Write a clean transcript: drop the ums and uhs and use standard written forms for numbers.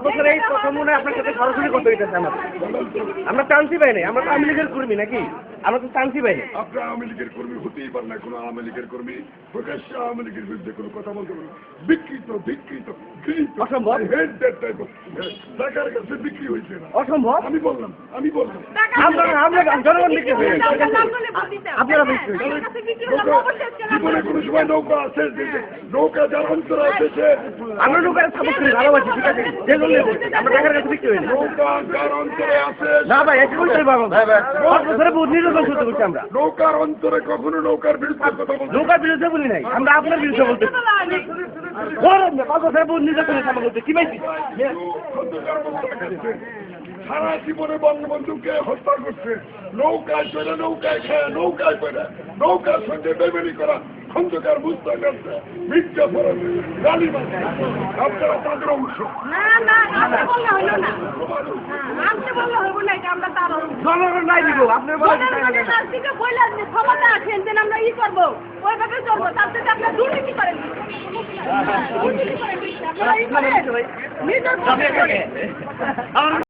বছর এই প্রথম মনে আপনার সাথে সরাসরি কথা হইতেছে আমাদের। আমরা চান্সই পাই নাই, আমরা তো আওয়ামী লীগের কর্মী নাকি, আমরা তো চান্সই পাই নাই। আপনার আওয়ামী লীগের কর্মী হতেই পারে না, কোনো আওয়ামী লীগের কর্মী প্রকাশ্যে আওয়ামী লীগের বিরুদ্ধে কোনো কথা বলতে পারে বিকৃত অসম্ভব। টাকার কাছে বিক্রি হয়েছে না, অসম্ভব। আমি বললাম আমরা জনগণ বিক্রি হয়ে আপনারা বিক্রি জীবনে কোনো সময় নৌকা আছে নৌকা যার অন্তরে আছে সে আমরা নৌকার সাপোর্ট করি, ভালোবাসি, ঠিক আছে, যে জন্য আমরা টাকার কাছে বিক্রি হই না। নৌকা যার অন্তরে আছে না ভাই, একই বলতে পারবো বছরে বহুত নির্বাচন শুরু করছি আমরা। নৌকার অন্তরে কখনো নৌকার বিরুদ্ধে কথা বলতে নৌকার বিরুদ্ধে বলি নাই, আমরা আপনার বিরুদ্ধে বলতে 5 বছরে বহুত নির্বাচন আমরা বলতে কি পাইছি। সারা জীবনে বঙ্গবন্ধুকে হত্যা করছে, নৌকায় চলে নৌকায় খেয়ে নৌকায় পড়ে নৌকার সঙ্গে বেমেনি করা খন্দকার বুঝতে পারছে মিথ্যা ফরমে গালি মারছে, আপনারা তাদের অংশ। জনগণ নাই দিব, আপনার বলে আমরা ই করবো ওইভাবে চলবো, তার সাথে আপনার দুর্নীতি করেন, আপনারা ই করেন, নিজের